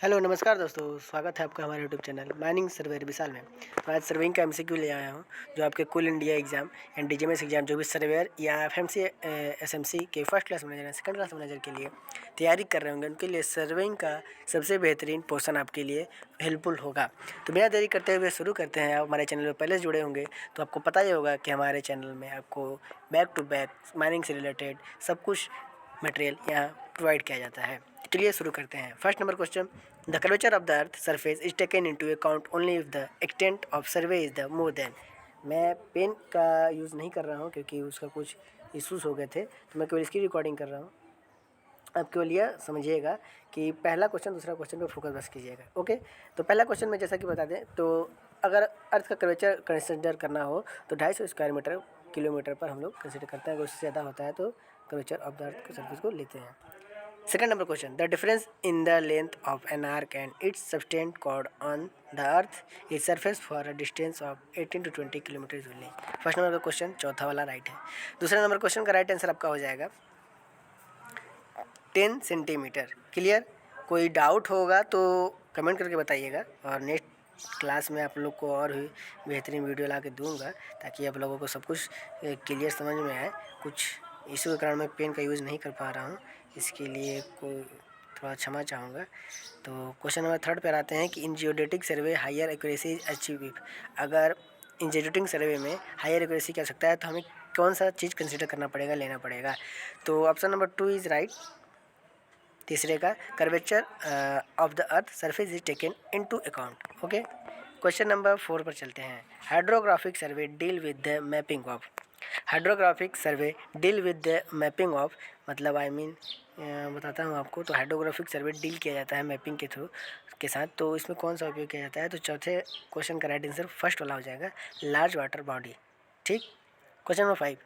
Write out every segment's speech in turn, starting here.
Hello नमस्कार दोस्तों, स्वागत है आपका हमारे यूट्यूब चैनल माइनिंग सर्वेयर विशाल में। तो आज सर्वेइंग का एमसीक्यू ले आया हूँ जो आपके कुल India exam and DGMS exam जो भी सर्वेयर या एफएमसी एसएमसी के फर्स्ट क्लास मैनेजर या सेकंड क्लास मैनेजर के लिए तैयारी कर रहे होंगे, उनके लिए सर्वेइंग का सबसे बेहतरीन पोर्शन आपके लिए हेल्पफुल होगा। तो बिना देरी करते हुए शुरू करते हैं। आप हमारे चैनल में पहले से जुड़े होंगे तो आपको पता ही होगा कि हमारे चैनल में आपको बैक टू बैक माइनिंग से रिलेटेड सब कुछ मटेरियल यहाँ प्रोवाइड किया जाता है। चलिए शुरू करते हैं। First number question, the curvature of the earth surface is taken into account only if the extent of survey is the more than. मैं पेन का यूज़ नहीं कर रहा हूँ क्योंकि उसका कुछ इश्यूज हो गए थे, तो मैं केवल इसकी रिकॉर्डिंग कर रहा हूँ। आप केवल यह समझिएगा कि पहला क्वेश्चन दूसरा क्वेश्चन पे फोकस बस कीजिएगा। ओके, तो पहला क्वेश्चन में जैसा कि बता दें, तो अगर अर्थ का कर्वेचर कंसिडर करना हो तो 250 स्क्वायर मीटर किलोमीटर पर हम लोग कंसिडर करते हैं। अगर उससे ज़्यादा होता है तो curvature of the earth surface को लेते हैं। Second number question, the difference in the length of an arc and its subtend chord on the earth is surface for a distance of 18 to 20 kilometre only. First number का question चौथा वाला right है। दूसरे number question का right answer आपका हो जाएगा 10 centimetre. Clear? कोई डाउट होगा तो कमेंट करके बताइएगा और नेक्स्ट क्लास में आप लोग को और भी बेहतरीन वीडियो ला के दूँगा ताकि आप लोगों को सब कुछ क्लियर समझ में आए। कुछ इशू के कारण मैं पेन का यूज़ नहीं कर पा रहा हूँ, इसके लिए कोई थोड़ा क्षमा चाहूँगा। तो क्वेश्चन नंबर थर्ड पर आते हैं कि in geodetic survey higher accuracy is achieve. अगर इन जियोडेटिक सर्वे में हायर एक्यूरेसी की आवश्यकता है तो हमें कौन सा चीज़ कंसिडर करना पड़ेगा, लेना पड़ेगा? तो ऑप्शन नंबर 2 इज़ राइट। तीसरे का curvature of the earth surface is taken into account. Okay, question number 4 पर चलते हैं। Hydrographic survey deal with the mapping of. Hydrographic survey deal with the mapping of मतलब बताता हूँ आपको। तो हाइड्रोग्राफिक सर्वे डील किया जाता है मैपिंग के थ्रू के साथ। तो इसमें कौन सा उपयोग किया जाता है? तो चौथे क्वेश्चन का राइट आंसर फर्स्ट वाला हो जाएगा, लार्ज वाटर बॉडी। ठीक। Question number 5,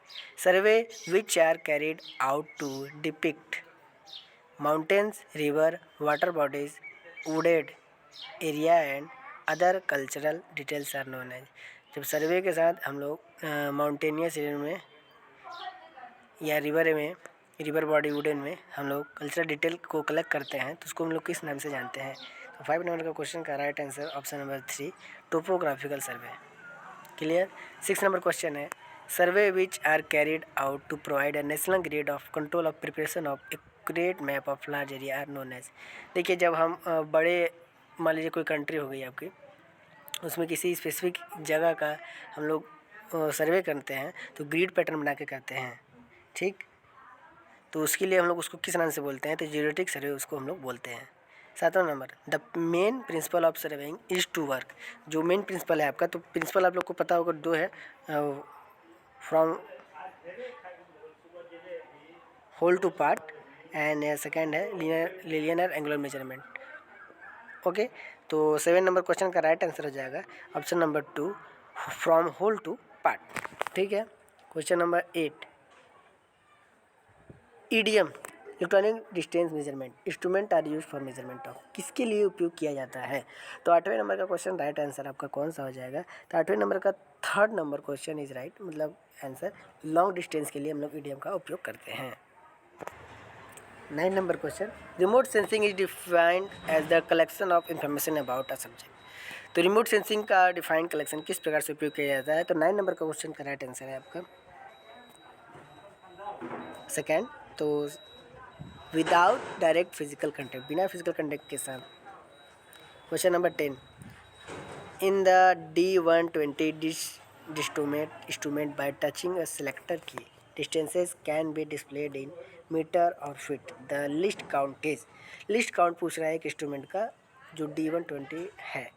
survey which are carried out to depict mountains, river, water bodies, wooded area and other cultural details are known as. जब सर्वे के साथ हम लोग माउंटेनियस एरिया में या रिवर बॉडी वुडन में हम लोग कल्चरल डिटेल को कलेक्ट करते हैं तो उसको हम लोग किस नाम से जानते हैं? तो 5 नंबर का क्वेश्चन का right answer option number 3, topographical survey. Clear? 6 number question है, survey which are carried out to provide a national grid of control of preparation of accurate map of large area are known as. देखिए, जब हम बड़े मान लीजिए कोई country हो गई आपकी, उसमें किसी स्पेसिफिक जगह का हम लोग सर्वे करते हैं तो ग्रिड पैटर्न बना के करते हैं। ठीक, तो उसके लिए हम लोग उसको किस नाम से बोलते हैं? तो जियोडेटिक सर्वे उसको हम लोग बोलते हैं। 7वां number, the main principle of surveying is to work. जो मेन प्रिंसिपल है आपका, तो प्रिंसिपल आप लोग को पता होगा 2 है, from whole to part and second है लीनियर एंगुलर मेजरमेंट। ओके, तो 7 नंबर क्वेश्चन का राइट आंसर हो जाएगा option number 2, from whole to part. ठीक है। Question number 8, EDM electronic distance measurement instrument are use for measurement of, किसके लिए उपयोग किया जाता है? तो 8वें नंबर का क्वेश्चन राइट आंसर आपका कौन सा हो जाएगा? तो 8वें नंबर का third number question is right, मतलब आंसर लॉन्ग डिस्टेंस के लिए हम लोग ईडीएम का उपयोग करते हैं। 9 number question, remote sensing is defined as the collection of information about a subject. तो रिमोट सेंसिंग का डिफाइंड कलेक्शन किस प्रकार से उपयोग किया जाता है? तो 9 नंबर का क्वेश्चन का राइट आंसर है आपका सेकेंड, तो विदाउट डायरेक्ट फिजिकल कंटेक्ट, बिना फिजिकल कंटेक्ट के साथ। Question number 10, in the D120 instrument by touching a selector key distances can be displayed in metre और feet. The least count is, least count पूछ रहा है एक instrument का जो D120 है।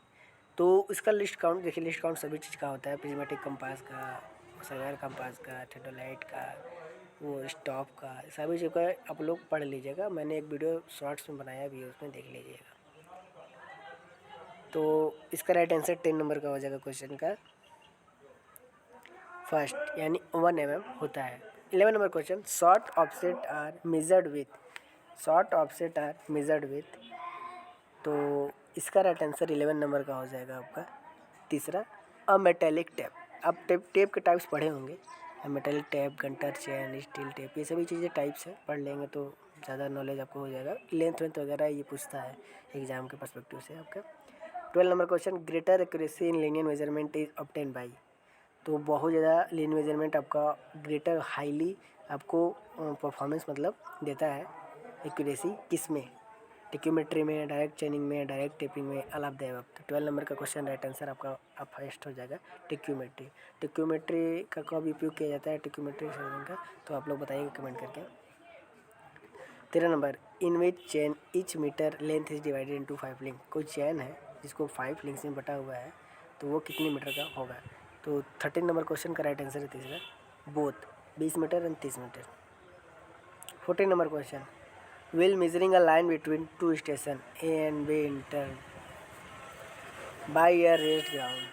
तो इसका लिस्ट काउंट देखिए, लिस्ट काउंट सभी चीज़ का होता है, प्रिज्मेटिक कंपास का, सर्वेयर कंपास का, थेडोलाइट का, वो स्टॉप का, सभी चीज़ का आप लोग पढ़ लीजिएगा। मैंने एक वीडियो शॉर्ट्स में बनाया भी है, उसमें देख लीजिएगा। तो इसका राइट आंसर 10 नंबर का हो जाएगा क्वेश्चन का फर्स्ट, यानी 1 mm होता है। 11 number question, short offset are measured with, short offset are measured with. तो इसका राइट आंसर 11 नंबर का हो जाएगा आपका तीसरा, अ मेटेलिक टेप। अब टेप के टाइप्स पढ़े होंगे, मेटल टेप, गंटर, चैन, स्टील टेप, ये सभी चीज़ें टाइप्स है, पढ़ लेंगे तो ज़्यादा नॉलेज आपको हो जाएगा। लेंथ वेंथ वगैरह ये पूछता है एग्जाम के पर्सपेक्टिव से आपका। 12 number question, greater accuracy in linear measurement is obtain by. तो बहुत ज़्यादा लीनियर मेजरमेंट आपका ग्रेटर हाईली आपको परफॉर्मेंस मतलब देता है एक्यूरेसी किस में, टिक्योमेट्री में, डायरेक्ट चेनिंग में, डायरेक्ट टेपिंग में, अल ऑफ द अबव। तो 12 नंबर का क्वेश्चन राइट आंसर आपका अब फर्स्ट हो जाएगा टिक्योमेट्री। टिक्योमेट्री का कब उपयोग किया जाता है टिक्योमेट्री सर्विंग का, तो आप लोग बताइएगा कमेंट करके। 13 number, in which chain each metre length is divided into 5 link. कोई चैन है जिसको 5 लिंक्स में बटा हुआ है तो वो कितने मीटर का होगा। तो 13 नंबर क्वेश्चन का राइट आंसर है तीसरा, both 20 metre and 30 metre. 14 number question, while measuring a line between two stations A and B interned by a raised ground।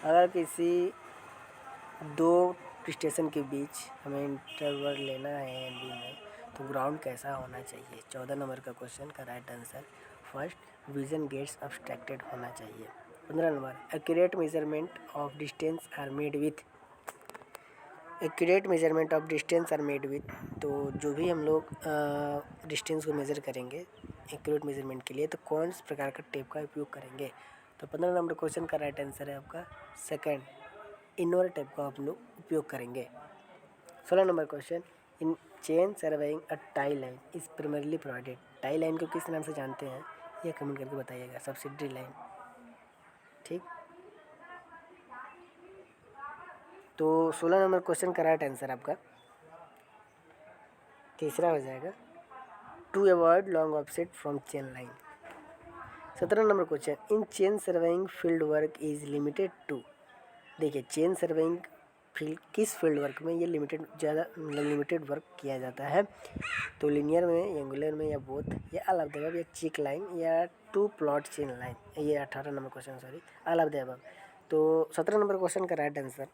अगर किसी दो स्टेशन के बीच हमें इंटरवल लेना है ए एंड बी में तो ग्राउंड कैसा होना चाहिए। 14 नंबर का क्वेश्चन का right answer first, vision gets abstracted होना चाहिए। 15 number, accurate measurement of distance are made with. Accurate measurement of distance are made with, तो जो भी हम लोग डिस्टेंस को मेज़र करेंगे एक्यूरेट मेजरमेंट के लिए तो कौन से प्रकार का टेप का उपयोग करेंगे। तो 15 नंबर क्वेश्चन का राइट आंसर है आपका सेकंड, इनर टेप का हम लोग उपयोग करेंगे। 16 number question, in chain surveying a tie line is primarily provided. Tie line को किस नाम से जानते हैं ये कमेंट करके बताइएगा। सब्सिडरी लाइन, ठीक। तो 16 नंबर क्वेश्चन का राइट आंसर आपका तीसरा हो जाएगा, to avoid long offset from chain line. 17 number question, in chain surveying field work is limited to. देखिए चेन सर्वेइंग फील्ड किस फील्ड वर्क में ये लिमिटेड वर्क किया जाता है। तो लीनियर में, एंगुलर में, या बोथ, या ऑल ऑफ द अबव, या चेक लाइन, या टू प्लॉट चेन लाइन। ये 18 number question, sorry, all of the above. तो 17 नंबर क्वेश्चन का राइट आंसर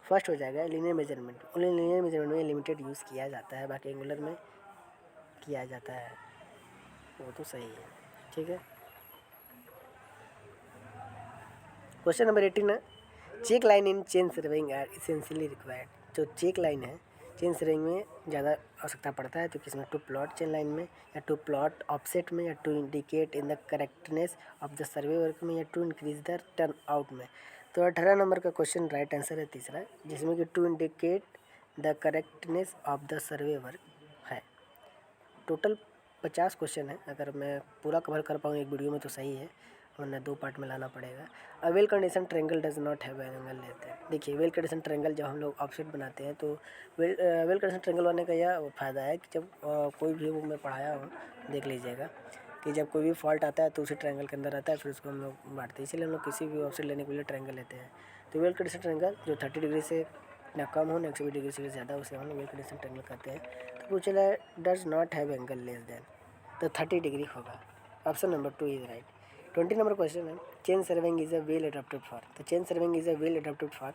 फर्स्ट हो जाएगा linear measurement. Only linear measurement में लिमिटेड यूज़ किया जाता है, बाकी एंगुलर में किया जाता है, वो तो सही है, ठीक है। क्वेश्चन नंबर 18 है, check line in chain surveying are essentially required. जो चेक लाइन है चेन सर्वेइंग में ज़्यादा आवश्यकता पड़ता है, तो किसमें, टू प्लॉट चेन लाइन में, या टू प्लॉट ऑफसेट में, या to indicate in the correctness of the survey work में, या to increase the turn out में। तो 18 नंबर का क्वेश्चन राइट आंसर है तीसरा, जिसमें कि to indicate the correctness of the survey work है। टोटल 50 क्वेश्चन है, अगर मैं पूरा कवर कर पाऊँ एक वीडियो में तो सही है, वरना 2 पार्ट में लाना पड़ेगा। A well condition triangle does not have an angle लेते हैं। देखिए वेल कंडीशन ट्रायंगल जब हम लोग ऑफसेट बनाते हैं तो वेल कंडीशन ट्रायंगल बनने का यह फ़ायदा है कि जब कोई भी वो मैं पढ़ाया हूँ, देख लीजिएगा कि जब कोई भी फॉल्ट आता है तो उसी ट्रायंगल के अंदर आता है, फिर उसको हम लोग बांटते हैं। इसलिए हम लोग किसी भी ऑफसेट लेने के लिए ट्रायंगल लेते हैं। तो वेल कंडीशन ट्रायंगल जो 30 डिग्री से ना कम हो ना 120 डिग्री से ज़्यादा, उसे हम लोग वेल कंडीशन ट्रायंगल करते हैं। तो पूछा है does not have angle less than, तो 30 डिग्री होगा। Option number 2 is right. 20 number question है, chain surveying is a well adopted for. तो chain surveying is a well adopted for.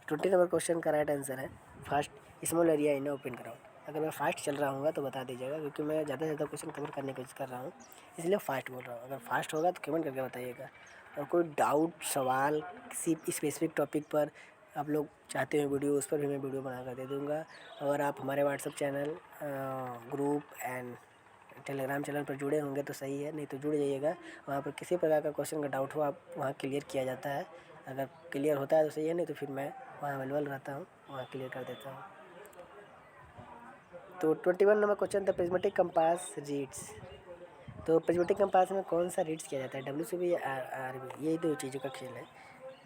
20 number question का राइट आंसर है first, small area in open ground. अगर मैं fast चल रहा हूँ तो बता दीजिएगा, क्योंकि मैं ज़्यादा से ज़्यादा क्वेश्चन कवर करने की कोशिश कर रहा हूँ, इसलिए फास्ट बोल रहा हूँ। अगर फास्ट होगा तो कमेंट करके बताइएगा। और कोई डाउट सवाल किसी स्पेसिफिक टॉपिक पर आप लोग चाहते हैं वीडियो, उस पर भी मैं वीडियो बना कर दे दूँगा। और आप हमारे WhatsApp channel, group and Telegram channel पर जुड़े होंगे तो सही है, नहीं तो जुड़ जाइएगा। वहाँ पर किसी प्रकार का क्वेश्चन का डाउट हो आप वहाँ क्लियर किया जाता है। अगर क्लियर होता है तो सही है, नहीं तो फिर मैं वहाँ अवेलेबल रहता हूँ, वहाँ क्लियर कर देता हूँ। तो 21 नंबर क्वेश्चन था, प्रिज्मेटिक कंपास रीड्स। तो प्रिज्मेटिक कंपास में कौन सा रीड्स किया जाता है, WCB या RB। यही दो चीज़ों का खेल है,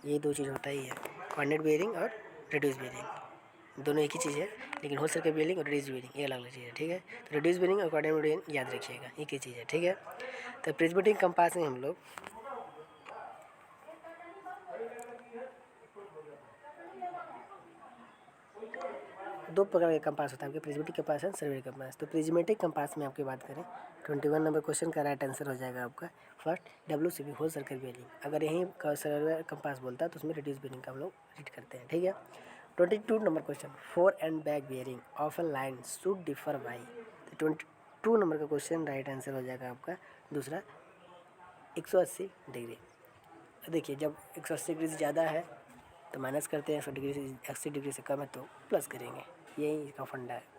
यही दो चीज़ होता ही है, कोऑर्डिनेट बेयरिंग और रेड्यूस बेयरिंग। दोनों एक ही चीज़ है, लेकिन होल सर्कल बेयरिंग और रेड्यूस बेयरिंग ये अलग अलग चीज़ है, ठीक है। तो रेड्यूस बेयरिंग और कोऑर्डिनेट बेयरिंग याद रखिएगा, एक ही चीज़ है, ठीक है। तो प्रिज्मेटिक कंपास में हम लोग दो प्रकार के कंपास होता है आपके, प्रिज्मेटिक कंपास और सर्वेयर कंपास। तो प्रिज्मेटिक कंपास में आपकी बात करें, 21 नंबर क्वेश्चन का राइट आंसर हो जाएगा आपका first, WCB whole circle bearing. अगर यहीं सर्वेयर कंपास बोलता है तो उसमें रेड्यूस बेयरिंग का हम लोग रीड करते हैं, ठीक है। 22 number question, four and back bearing of a line should differ by. तो 22 नंबर का क्वेश्चन राइट आंसर हो जाएगा आपका दूसरा, 180 डिग्री। देखिए जब 180 डिग्री से ज़्यादा है तो माइनस करते हैं, 180 डिग्री से कम है तो प्लस करेंगे, यही इसका फंडा है।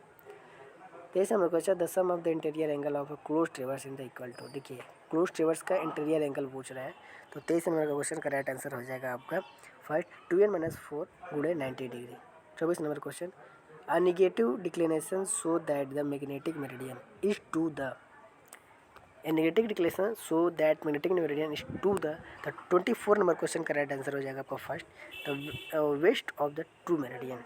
जैसे हम question the sum of the interior angle of close traverse in the equal to, देखिए क्लोज ट्रेवर्स का इंटीरियर एंगल पूछ रहा है, तो 23 नंबर का क्वेश्चन का राइट आंसर हो जाएगा आपका फर्स्ट 2n-4 गुणे 90 degree. 24 number question a negative declination so that the magnetic meridian is to the negative declaration so that magnetic meridian is to the 24 number question का right answer हो जाएगा आपका first the west of the true meridian.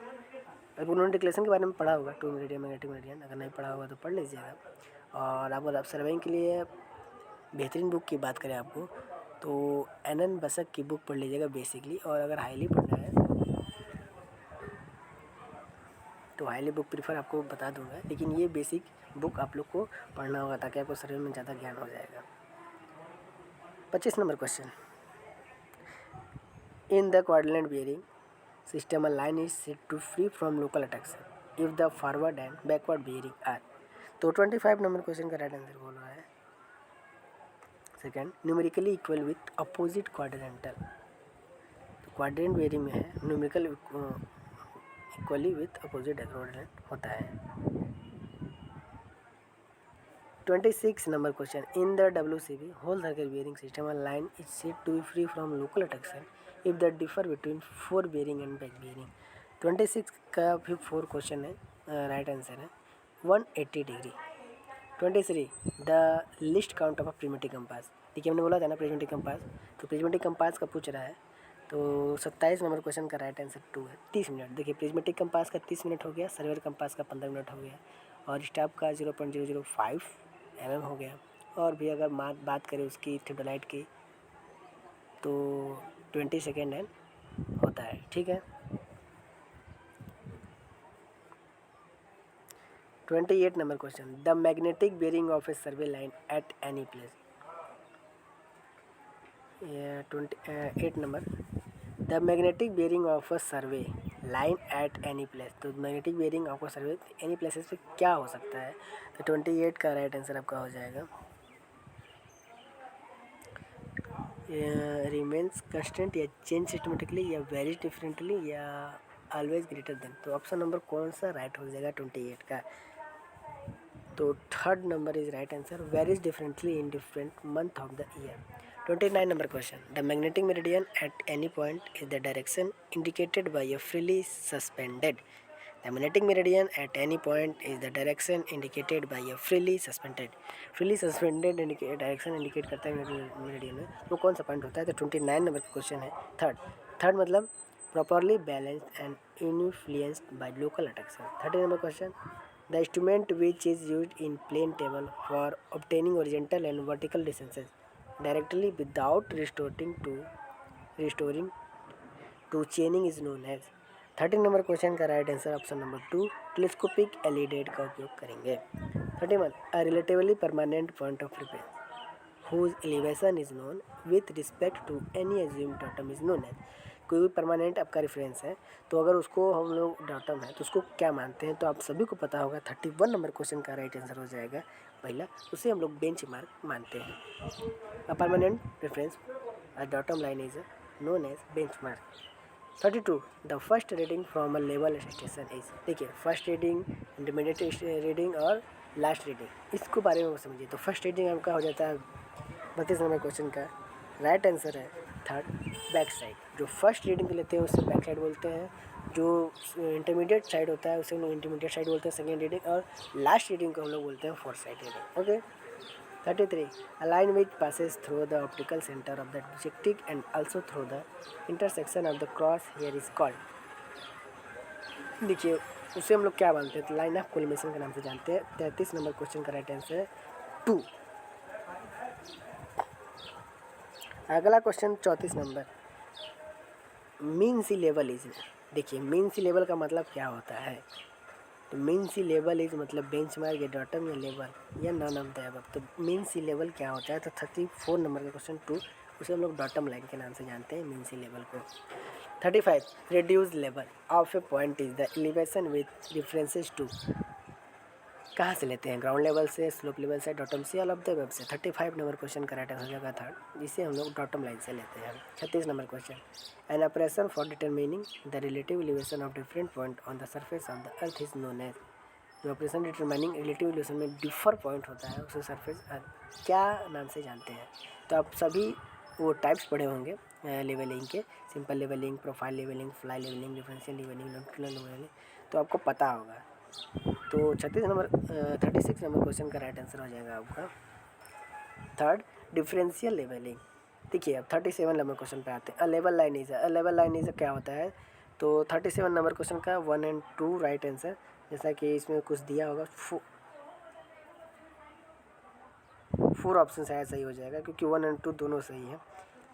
अगर उन्होंने declaration के बारे में पढ़ा होगा, ट्रू मेरिडियन मैग्नेटिक मेरिडियन, अगर नहीं पढ़ा होगा तो पढ़ लीजिएगा। और आपको सर्वेइंग के लिए बेहतरीन बुक की बात करें आपको तो NN बसक की बुक पढ़ लीजिएगा बेसिकली, और अगर हाईली पढ़ना है तो हाईली बुक प्रीफर आपको बता दूंगा, लेकिन ये बेसिक बुक आप लोग को पढ़ना होगा ताकि आपको सर्वे में ज़्यादा ज्ञान हो जाएगा। 25 number question in the coordinate bearing system a line is said to free from local attraction if the forward and backward bearing are, तो 25 नंबर क्वेश्चन का राइट आंसर बोल रहा है second numerically equal with opposite quadrantal, तो quadrant bearing में है numerical equally with opposite quadrant होता है। 26 number question in the WCB whole circle bearing system a line is said to be free from local attraction if the differ between 4 bearing and back bearing. 26 का भी 4 question है, right answer है 180 degree. 23 the least count of a primitive compass, देखिए हमने बोला था ना primitive compass, तो प्रिमेटिव कंपास का पूछ रहा है, तो 27 नंबर क्वेश्चन का राइट आंसर 2 है 30 मिनट। देखिए प्रिमेटिव कंपास का 30 मिनट हो गया, सर्वेयर कंपास का 15 मिनट हो गया, और स्टाफ का 0.005 mm हो गया। और भी अगर बात करें उसकी थियोडोलाइट की तो 20 सेकेंड है होता है, ठीक है। 28 number question the magnetic bearing of a survey line at any place. 28 number the magnetic bearing of a survey line at any place, तो magnetic bearing of a survey any places पे क्या हो सकता है, तो 28 का राइट आंसर आपका हो जाएगा रिमेन्स कंस्टेंट या चेंज सिस्टमेटिकली या वेरीज डिफरेंटली या ऑलवेज ग्रेटर देन, तो ऑप्शन नंबर कौन सा राइट हो जाएगा 28 का, तो third number is right answer varies differently in different month of the year. 29 number question the magnetic meridian at any point is the direction indicated by a freely suspended, the magnetic meridian at any point is the direction indicated by a freely suspended direction indicate करता है meridian में, वो कौन सा point होता है, तो 29 number का क्वेश्चन है थर्ड मतलब properly balanced and influenced by local attraction. 30 number question the instrument which is used in plane table for obtaining horizontal and vertical distances directly without restoring to chaining is known as। 13 number question का right answer option number 2 telescopic alidade का उपयोग करेंगे। 31 a relatively permanent point of reference whose elevation is known with respect to any assumed datum is known as। कोई भी permanent आपका reference है तो अगर उसको हम लोग डाटम है तो उसको क्या मानते हैं, तो आप सभी को पता होगा 31 नंबर क्वेश्चन का राइट आंसर हो जाएगा पहला, उसे हम लोग बेंच मार्क मानते हैं। A permanent reference a datum line is known as bench mark. 32 the first reading from a level station is, देखिए फर्स्ट रीडिंग, इंटरमीडिएट रीडिंग और लास्ट रीडिंग, इसको बारे में समझिए। तो फर्स्ट रीडिंग आपका हो जाता है 32 नंबर क्वेश्चन का राइट आंसर है थर्ड बैक साइड, जो फर्स्ट रीडिंग लेते हैं उसे बैक साइड बोलते हैं, जो इंटरमीडिएट साइड होता है उसे हम लोग इंटरमीडिएट साइड बोलते हैं सेकेंड रीडिंग, और लास्ट रीडिंग को हम लोग बोलते हैं fourth sight reading. Okay 33 a line which passes through the optical centre of the objective and also through the intersection of the cross hair is called, देखिए उसे हम लोग क्या मानते हैं, तो लाइन ऑफ कोलिमेशन के नाम से जानते हैं। 33 नंबर क्वेश्चन का राइट आंसर है 2। अगला question 34 number mean sea level is, देखिए मीन सी लेवल का मतलब क्या होता है, तो मीन सी लेवल इज मतलब बेंचमार्क या डाटम या लेवल या नॉन ऑफ द अबव, तो मीन सी लेवल क्या होता है, तो 34 नंबर का क्वेश्चन 2 उसे हम लोग डाटम लाइन के नाम से जानते हैं मीन सी लेवल को। 35 reduce level of a point is the elevation with differences to, कहाँ से लेते हैं, ग्राउंड लेवल से, स्लोप लेवल से, डॉटम से, ऑल ऑफ द वेब से। 35 नंबर क्वेश्चन का राइट आंसर हो जाएगा थर्ड, जिसे हम लोग डॉटम लाइन से लेते हैं। 36 number question, an operation for determining the relative elevation of different point on the surface of the earth is known as. जो ऑपरेशन डिटरमाइनिंग रिलेटिव एलिवेशन में डिफर पॉइंट होता है उसे सरफेस क्या नाम से जानते हैं। तो आप सभी वो टाइप्स पढ़े होंगे लेवलिंग के, simple levelling, profile levelling, fly levelling, differential levelling, longitudinal levelling, तो आपको पता होगा। तो 36 नंबर क्वेश्चन का राइट आंसर हो जाएगा आपका थर्ड, डिफरेंशियल लेवलिंग। देखिए अब 37 नंबर क्वेश्चन पे आते हैं। अ लेवल लाइन इज क्या होता है। तो 37 नंबर क्वेश्चन का 1 और 2 राइट आंसर, जैसा कि इसमें कुछ दिया होगा, 4 ऑप्शन शायद सही हो जाएगा, क्योंकि 1 और 2 दोनों सही है।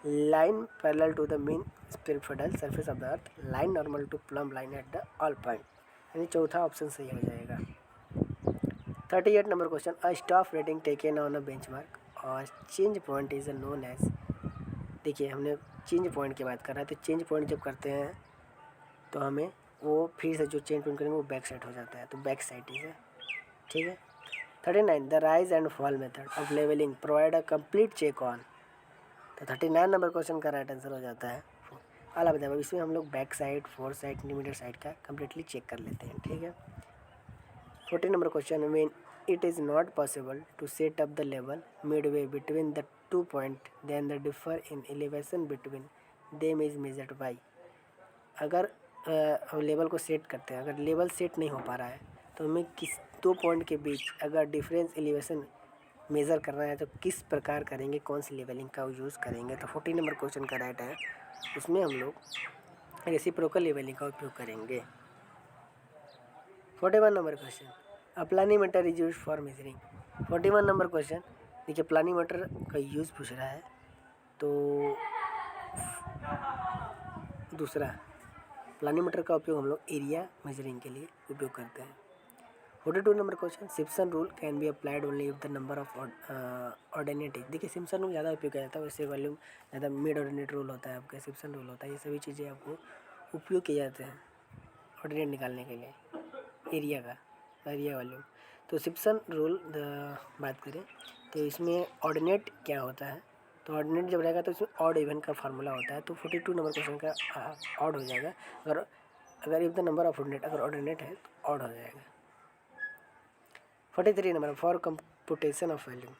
Line parallel to the mean spherical surface of the earth, line normal to plumb line at the all point, यानी चौथा ऑप्शन सही हो जाएगा। 38 number question, a staff reading taken on a benchmark और change point is known as. देखिए हमने change point की बात कर रहा है, तो चेंज पॉइंट जब करते हैं तो हमें वो फिर से जो चेंज पॉइंट करेंगे वो बैक साइड हो जाता है, तो बैक साइड इज है, ठीक है। 39, the rise and fall method of levelling provide a complete check on. तो 39 नंबर क्वेश्चन का राइट आंसर हो जाता है आला बताया। इसमें हम लोग back side, fore side, intermediate side का कम्प्लीटली चेक कर लेते हैं, ठीक है। 40 number question, when it is not possible to set up the level midway between the 2 point then the differ in elevation between them is measured by. अगर level को set करते हैं, अगर लेवल सेट नहीं हो पा रहा है तो हमें किस 2 पॉइंट के बीच अगर डिफरेंस एलिवेशन मेज़र करना है तो किस प्रकार करेंगे, कौन सी लेवलिंग का यूज़ करेंगे। तो 40 नंबर क्वेश्चन का राइट है, उसमें हम लोग रेसिप्रोकल लेवलिंग का उपयोग करेंगे। 41 number question, a planimeter is use for measuring. 41 number question, देखिए प्लानीमीटर का यूज़ पूछ रहा है, तो दूसरा प्लानीमीटर का उपयोग हम लोग एरिया मेजरिंग के लिए उपयोग करते हैं। 42 number question, Simpson rule can be applied only if the number of ordinate is. देखिए सिम्पसन रूल ज़्यादा उपयोग किया जाता है, वैसे वॉल्यूम ज़्यादा मिड ऑर्डिनेट रूल होता है, आपका सिम्पसन रूल होता है। ये सभी चीज़ें आपको उपयोग किए जाते हैं ऑर्डिनेट निकालने के लिए, एरिया वॉल्यूम। तो सिम्पसन रूल बात करें तो इसमें ऑर्डिनेट क्या होता है, तो ऑर्डिनेट जब रहेगा तो इसमें ऑड इवन का फार्मूला होता है। तो 42 नंबर क्वेश्चन का ऑड हो जाएगा, अगर if the number of ordinate, अगर ऑर्डिनेट है तो ऑड हो जाएगा। 43 number, for computation of volume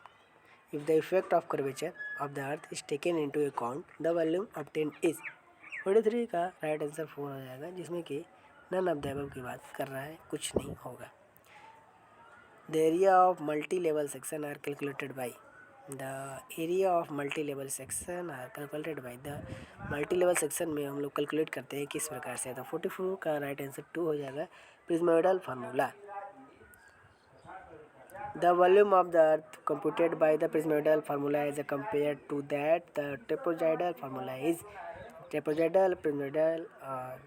if the effect of curvature of the earth is taken into account the volume obtained is. 43 का राइट आंसर 4 हो जाएगा, जिसमें कि नन ऑफ द अबव की बात कर रहा है, कुछ नहीं होगा। The area of multi level section are calculated by, the area of multi level section are calculated by, the multi level section में हम लोग कैलकुलेट करते हैं किस प्रकार से। तो 44 का राइट आंसर 2 हो जाएगा, प्रिज्मोइडल formula. The volume of the earth computed by the prismoidal formula is compared to that the trapezoidal formula is। trapezoidal, prismoidal और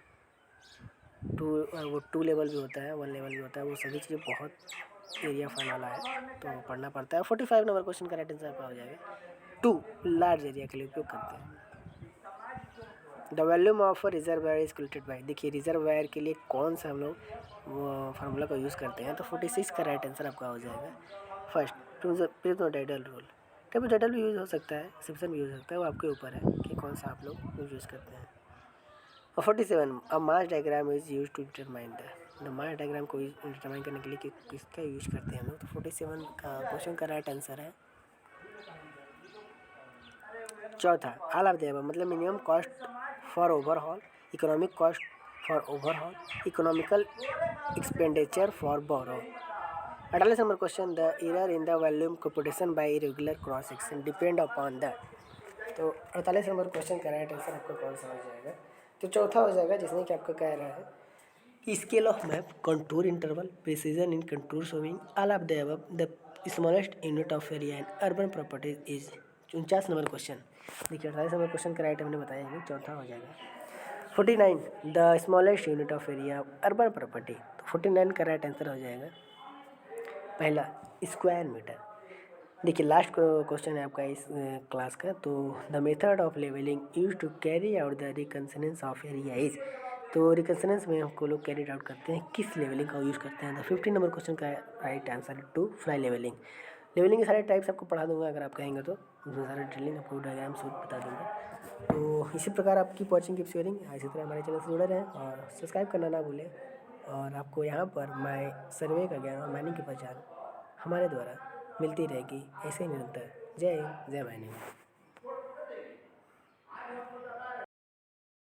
वो 2 लेवल भी होता है, 1 लेवल भी होता है, वो सभी चीज़ें बहुत एरिया फार्मूला है, तो पढ़ना पड़ता है। 45 नंबर क्वेश्चन का राइट आंसर आपका हो जाएगा 2, लार्ज एरिया के लिए उपयोग करते हैं। The volume of reservoir is calculated by. देखिए रिजर्वायर के लिए कौन सा हम लोग वो फार्मूला को यूज़ करते हैं, तो 46 का राइट आंसर आपका हो जाएगा फर्स्ट, ट्रेपेजोइडल रूल। ट्रेपेजोइडल भी यूज़ हो सकता है, सिम्पसन भी यूज़ हो सकता है, वो आपके ऊपर है कि कौन सा आप लोग यूज़ करते हैं। और 47, a mass diagram is use to determine the mass diagram को डिटरमाइन करने के लिए किसका यूज करते हैं हम लोग। तो 47 का क्वेश्चन का राइट आंसर है चौथा, ऑल ऑफ द अबव, मतलब minimum cost for overhaul, economic cost for overhaul, economical expenditure for borrow. 48 number question, the error in the volume computation by irregular cross section depend upon the. तो 48 number question का right answer आपका कौन सा हो जाएगा, तो चौथा हो जाएगा, जिसमें कि आपका कह रहा है कि scale of map, contour interval, precision in contour showing, all of the above, the smallest unit of area in urban properties is. 49 number question, देखिए 48 नंबर क्वेश्चन का राइट हमने बताया है, चौथा हो जाएगा 49, the smallest unit of area urban property. तो 49 का राइट आंसर हो जाएगा पहला, स्क्वायर मीटर। देखिए लास्ट क्वेश्चन है आपका इस क्लास का, तो the method of levelling use to carry out the reconnaissance of area is. तो रिकन्सनेंस में हमको लोग कैरिड आउट करते हैं, किस लेवलिंग का यूज़ करते हैं। तो 15 नंबर क्वेश्चन का right answer to fly levelling. Levelling के सारे टाइप्स आपको पढ़ा दूंगा अगर आप कहेंगे तो, उसमें सारे ड्रिलिंग आपको डायग्राम सब बता दूंगा। तो इसी प्रकार आप कीप वॉचिंग, कीप शेयरिंग, इसी तरह हमारे चैनल से जुड़े रहें और सब्सक्राइब करना ना भूलें। और आपको यहाँ पर मैं सर्वे का ज्ञान और माइनिंग की पहचान हमारे द्वारा मिलती रहेगी ऐसे ही निरंतर। जय हिंद, जय माइनिंग।